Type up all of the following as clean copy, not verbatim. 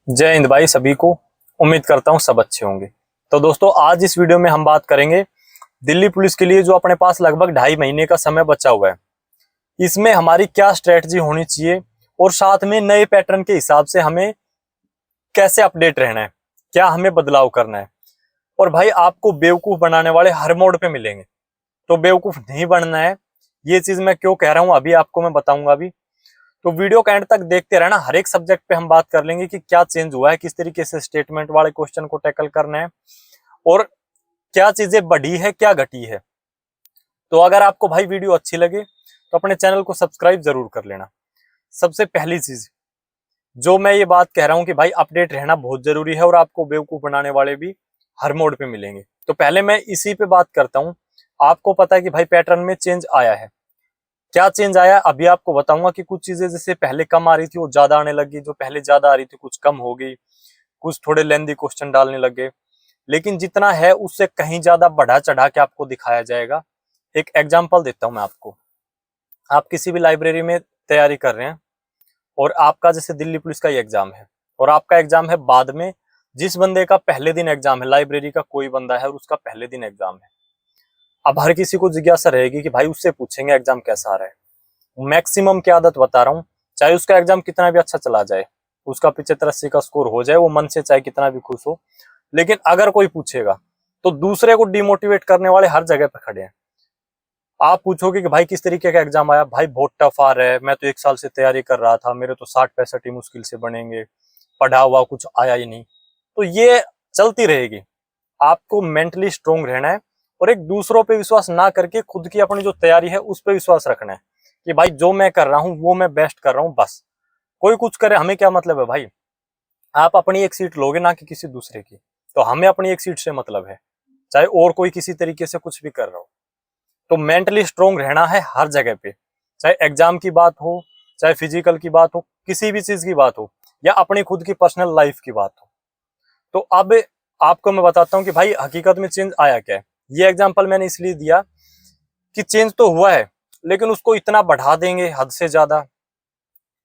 जय हिंद भाई सभी को। उम्मीद करता हूँ सब अच्छे होंगे। तो दोस्तों आज इस वीडियो में हम बात करेंगे दिल्ली पुलिस के लिए जो अपने पास लगभग 2.5 महीने का समय बचा हुआ है, इसमें हमारी क्या स्ट्रेटजी होनी चाहिए और साथ में नए पैटर्न के हिसाब से हमें कैसे अपडेट रहना है, क्या हमें बदलाव करना है। और भाई आपको बेवकूफ बनाने वाले हर मोड़ पे मिलेंगे, तो बेवकूफ नहीं बनना है। ये चीज मैं क्यों कह रहा हूँ अभी आपको मैं बताऊंगा। अभी तो वीडियो का एंड तक देखते रहना। हर एक सब्जेक्ट पे हम बात कर लेंगे कि क्या चेंज हुआ है, किस तरीके से स्टेटमेंट वाले क्वेश्चन को टैकल करना है और क्या चीजें बढ़ी है क्या घटी है। तो अगर आपको भाई वीडियो अच्छी लगे तो अपने चैनल को सब्सक्राइब जरूर कर लेना। सबसे पहली चीज जो मैं ये बात कह रहा हूँ कि भाई अपडेट रहना बहुत जरूरी है और आपको बेवकूफ बनाने वाले भी हर मोड पे मिलेंगे। तो पहले मैं इसी पे बात करता हूँ। आपको पता है कि भाई पैटर्न में चेंज आया है। क्या चेंज आया अभी आपको बताऊंगा कि कुछ चीजें जैसे पहले कम आ रही थी वो ज्यादा आने लगी, जो पहले ज्यादा आ रही थी कुछ कम हो गई, कुछ थोड़े लेंदी क्वेश्चन डालने लगे, लेकिन जितना है उससे कहीं ज्यादा बढ़ा चढ़ा के आपको दिखाया जाएगा। एक एग्जांपल देता हूं मैं आपको। आप किसी भी लाइब्रेरी में तैयारी कर रहे हैं और आपका जैसे दिल्ली पुलिस का ही एग्जाम है और आपका एग्जाम है बाद में, जिस बंदे का पहले दिन एग्जाम है, लाइब्रेरी का कोई बंदा है और उसका पहले दिन एग्जाम है। अब हर किसी को जिज्ञासा रहेगी कि भाई उससे पूछेंगे एग्जाम कैसा आ रहा है। मैक्सिमम की आदत बता रहा हूँ, चाहे उसका एग्जाम कितना भी अच्छा चला जाए, उसका 75-80 का स्कोर हो जाए, वो मन से चाहे कितना भी खुश हो, लेकिन अगर कोई पूछेगा तो दूसरे को डिमोटिवेट करने वाले हर जगह पे खड़े हैं। आप पूछोगे कि भाई किस तरीके का एग्जाम आया, भाई बहुत टफ आ रहा है, मैं तो 1 साल से तैयारी कर रहा था, मेरे तो 60-65 ही मुश्किल से बनेंगे, पढ़ा हुआ कुछ आया ही नहीं। तो ये चलती रहेगी। आपको मेंटली स्ट्रोंग रहना है और एक दूसरों पे विश्वास ना करके खुद की अपनी जो तैयारी है उस पर विश्वास रखना है कि भाई जो मैं कर रहा हूँ वो मैं बेस्ट कर रहा हूँ। बस कोई कुछ करे हमें क्या मतलब है भाई। आप अपनी एक सीट लोगे ना कि किसी दूसरे की, तो हमें अपनी एक सीट से मतलब है, चाहे और कोई किसी तरीके से कुछ भी कर रहा हो। तो मेंटली स्ट्रोंग रहना है हर जगह पे, चाहे एग्जाम की बात हो, चाहे फिजिकल की बात हो, किसी भी चीज की बात हो, या अपनी खुद की पर्सनल लाइफ की बात हो। तो अब आपको मैं बताता हूँ कि भाई हकीकत में चेंज आया क्या है। ये एग्जांपल मैंने इसलिए दिया कि चेंज तो हुआ है लेकिन उसको इतना बढ़ा देंगे हद से ज्यादा।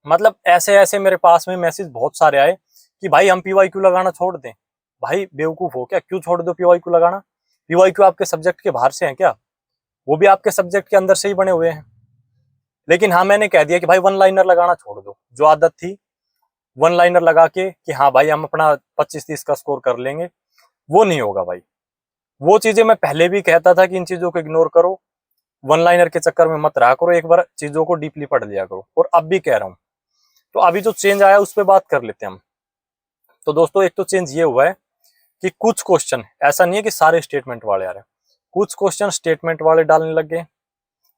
मतलब ऐसे ऐसे मेरे पास में मैसेज बहुत सारे आए कि भाई हम पीवाईक्यू लगाना छोड़ दें। भाई बेवकूफ हो क्या, क्यों छोड़ दो पीवाईक्यू लगाना? पीवाईक्यू आपके सब्जेक्ट के बाहर से है क्या? वो भी आपके सब्जेक्ट के अंदर से ही बने हुए हैं। लेकिन हाँ मैंने कह दिया कि भाई वन लाइनर लगाना छोड़ दो। जो आदत थी वन लाइनर लगा के कि हाँ भाई हम अपना 25-30 का स्कोर कर लेंगे, वो नहीं होगा भाई। वो चीजें मैं पहले भी कहता था कि इन चीजों को इग्नोर करो, वन लाइनर के चक्कर में मत रहा करो, एक बार चीजों को डीपली पढ़ लिया करो। और अब भी कह रहा हूँ। तो अभी जो चेंज आया उस पर बात कर लेते हैं हम। तो दोस्तों एक तो चेंज ये हुआ है कि कुछ क्वेश्चन, ऐसा नहीं है कि सारे स्टेटमेंट वाले आ रहे हैं, कुछ क्वेश्चन स्टेटमेंट वाले डालने लग गए।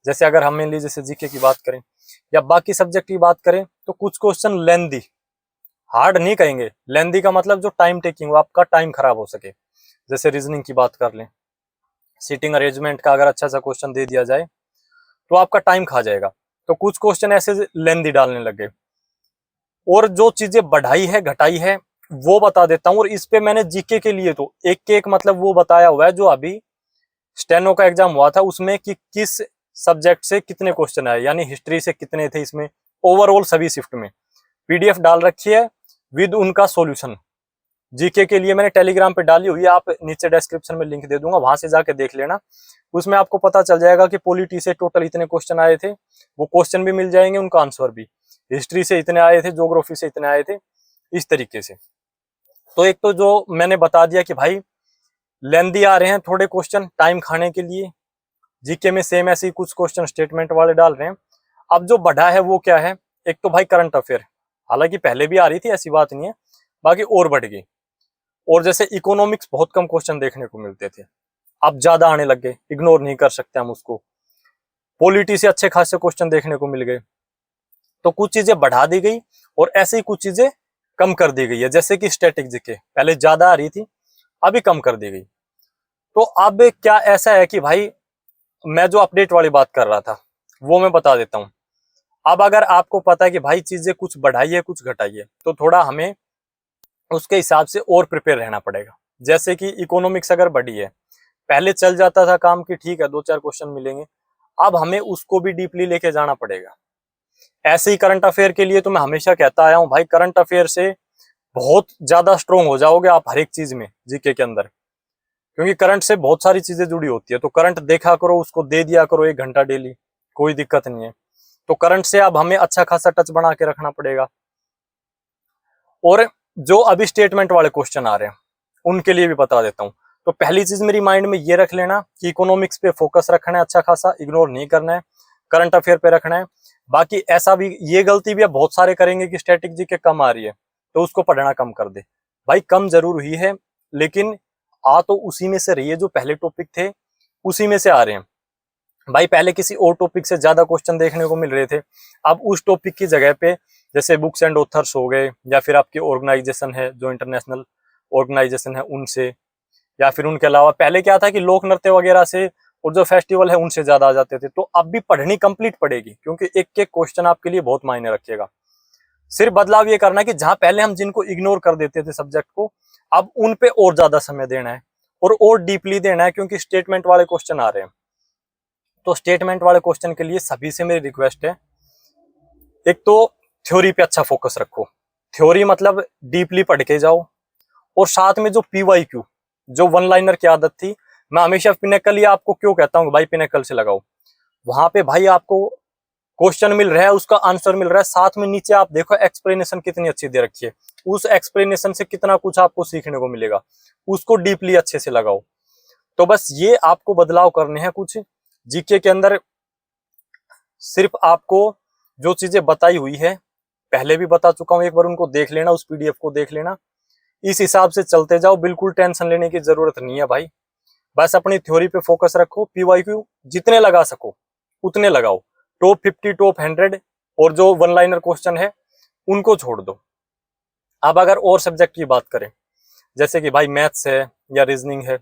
जैसे अगर हम मेनली जैसे जीके की बात करें या बाकी सब्जेक्ट की बात करें तो कुछ क्वेश्चन लेंदी, हार्ड नहीं कहेंगे, लेंदी का मतलब जो टाइम टेकिंग हो, आपका टाइम खराब हो सके। जैसे रीजनिंग की बात कर लें, सीटिंग अरेंजमेंट का अगर अच्छा सा क्वेश्चन दे दिया जाए तो आपका टाइम खा जाएगा। तो कुछ क्वेश्चन ऐसे लेंदी डालने लगे। और जो चीजें बढ़ाई है घटाई है वो बता देता हूँ। और इस पे मैंने जीके के लिए तो एक एक मतलब वो बताया हुआ है। जो अभी स्टेनो का एग्जाम हुआ था उसमें कि किस सब्जेक्ट से कितने क्वेश्चन आए, यानी हिस्ट्री से कितने थे इसमें, ओवरऑल सभी शिफ्ट में पीडीएफ डाल रखी है विद उनका सॉल्यूशन। जीके के लिए मैंने टेलीग्राम पे डाली हुई है, आप नीचे डिस्क्रिप्शन में लिंक दे दूंगा, वहां से जाके देख लेना। उसमें आपको पता चल जाएगा कि पॉलिटी से टोटल इतने क्वेश्चन आए थे, वो क्वेश्चन भी मिल जाएंगे, उनका आंसर भी। हिस्ट्री से इतने आए थे, ज्योग्राफी से इतने आए थे, इस तरीके से। तो एक तो जो मैंने बता दिया कि भाई लेंदी आ रहे हैं थोड़े क्वेश्चन टाइम खाने के लिए, जीके में सेम ऐसे ही कुछ क्वेश्चन स्टेटमेंट वाले डाल रहे हैं। अब जो बढ़ा है वो क्या है, एक तो भाई करंट अफेयर, हालांकि पहले भी आ रही थी ऐसी बात नहीं है, बाकी और बढ़ गई। और जैसे इकोनॉमिक्स बहुत कम क्वेश्चन देखने को मिलते थे, अब ज्यादा आने लग गए, इग्नोर नहीं कर सकते हम उसको। पॉलिटी से अच्छे खासे क्वेश्चन देखने को मिल गए। तो कुछ चीजें बढ़ा दी गई और ऐसे ही कुछ चीजें कम कर दी गई है। जैसे कि स्टैटिक जीके पहले ज्यादा आ रही थी, अभी कम कर दी गई। तो अब क्या ऐसा है कि भाई मैं जो अपडेट वाली बात कर रहा था वो मैं बता देता हूँ। अब अगर आपको पता है कि भाई चीजें कुछ बढ़ाई है कुछ घटाई है, तो थोड़ा हमें उसके हिसाब से और प्रिपेयर रहना पड़ेगा। जैसे कि इकोनॉमिक्स अगर बढ़ी है, पहले चल जाता था काम की ठीक है 2-4 क्वेश्चन मिलेंगे, अब हमें उसको भी डीपली लेके जाना पड़ेगा। ऐसे ही करंट अफेयर के लिए तो मैं हमेशा कहता आया हूं भाई, करंट अफेयर से बहुत ज्यादा स्ट्रोंग हो जाओगे आप हर एक चीज में जीके के अंदर, क्योंकि करंट से बहुत सारी चीजें जुड़ी होती है। तो करंट देखा करो, उसको दे दिया करो 1 घंटा डेली, कोई दिक्कत नहीं है। तो करंट से अब हमें अच्छा खासा टच बना के रखना पड़ेगा। और जो अभी स्टेटमेंट वाले क्वेश्चन आ रहे हैं उनके लिए भी बता देता हूँ। तो पहली चीज मेरी माइंड में ये रख लेना कि इकोनॉमिक्स पे फोकस रखना है अच्छा खासा, इग्नोर नहीं करना है, करंट अफेयर पे रखना है। बाकी ऐसा भी, ये गलती भी अब बहुत सारे करेंगे कि स्टैटिक जीके कम आ रही है तो उसको पढ़ना कम कर दे। भाई कम जरूर हुई है, लेकिन आ तो उसी में से रही है, जो पहले टॉपिक थे उसी में से आ रहे हैं। भाई पहले किसी और टॉपिक से ज्यादा क्वेश्चन देखने को मिल रहे थे, अब उस टॉपिक की जगह पे जैसे बुक्स एंड ऑथर्स हो गए, या फिर आपकी ऑर्गेनाइजेशन है जो इंटरनेशनल ऑर्गेनाइजेशन है उनसे, या फिर उनके अलावा पहले क्या था कि लोक नृत्य वगैरह से और जो फेस्टिवल है उनसे ज्यादा आ जाते थे। तो अब भी पढ़नी कंप्लीट पड़ेगी, क्योंकि एक एक क्वेश्चन आपके लिए बहुत मायने रखेगा। सिर्फ बदलाव ये करना है कि जहां पहले हम जिनको इग्नोर कर देते थे सब्जेक्ट को, अब उन पे और ज्यादा समय देना है और डीपली देना है, क्योंकि स्टेटमेंट वाले क्वेश्चन आ रहे हैं। तो स्टेटमेंट वाले क्वेश्चन के लिए सभी से मेरी रिक्वेस्ट है, एक तो थ्योरी पे अच्छा फोकस रखो, थ्योरी मतलब डीपली पढ़ के जाओ। और साथ में जो पीवाईक्यू, जो वन लाइनर की आदत थी, मैं हमेशा पिनेकल ही आपको क्यों कहता हूँ भाई पिनेकल से लगाओ, वहां पे भाई आपको क्वेश्चन मिल रहा है, उसका आंसर मिल रहा है, साथ में नीचे आप देखो एक्सप्लेनेशन कितनी अच्छी दे रखी है, उस एक्सप्लेनेशन से कितना कुछ आपको सीखने को मिलेगा, उसको डीपली अच्छे से लगाओ। तो बस ये आपको बदलाव करने हैं कुछ जीके के अंदर। सिर्फ आपको जो चीजें बताई हुई है, पहले भी बता चुका हूं, एक बार उनको देख लेना, उस पीडीएफ को देख लेना, इस हिसाब से चलते जाओ, बिल्कुल टेंशन लेने की जरूरत नहीं है भाई। बस अपनी थ्योरी पे फोकस रखो, पीवाईक्यू जितने लगा सको उतने लगाओ, टॉप 50 टॉप 100, और जो वन लाइनर क्वेश्चन है उनको छोड़ दो। अब अगर और सब्जेक्ट की बात करें, जैसे कि भाई मैथ्स है या रीजनिंग है,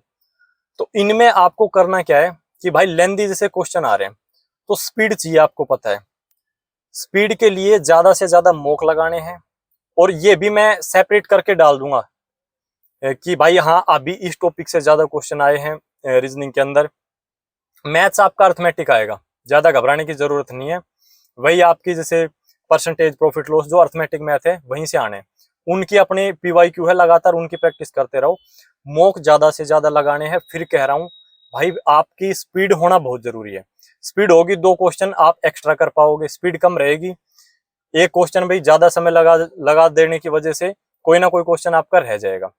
तो इनमें आपको करना क्या है कि भाई लेंथी जैसे क्वेश्चन आ रहे हैं तो स्पीड चाहिए, आपको पता है। स्पीड के लिए ज्यादा से ज्यादा मॉक लगाने हैं, और ये भी मैं सेपरेट करके डाल दूंगा कि भाई हाँ अभी इस टॉपिक से ज्यादा क्वेश्चन आए हैं रीजनिंग के अंदर। मैथ्स आपका अर्थमेटिक आएगा, ज्यादा घबराने की जरूरत नहीं है, वही आपकी जैसे परसेंटेज प्रॉफिट लॉस जो अर्थमेटिक मैथ है वहीं से आने, उनकी अपने पीवाईक्यू है, लगातार उनकी प्रैक्टिस करते रहो। मॉक ज्यादा से ज्यादा लगाने हैं। फिर कह रहा हूं भाई आपकी स्पीड होना बहुत जरूरी है, स्पीड होगी 2 क्वेश्चन आप एक्स्ट्रा कर पाओगे, स्पीड कम रहेगी एक क्वेश्चन भाई ज्यादा समय लगा देने की वजह से कोई ना कोई क्वेश्चन आपका रह जाएगा।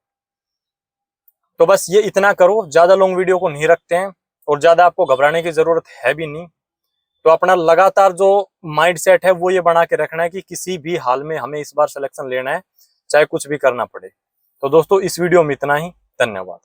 तो बस ये इतना करो, ज्यादा लॉन्ग वीडियो को नहीं रखते हैं और ज्यादा आपको घबराने की जरूरत है भी नहीं। तो अपना लगातार जो माइंड सेट है वो ये बना के रखना है कि किसी भी हाल में हमें इस बार सिलेक्शन लेना है, चाहे कुछ भी करना पड़े। तो दोस्तों इस वीडियो में इतना ही, धन्यवाद।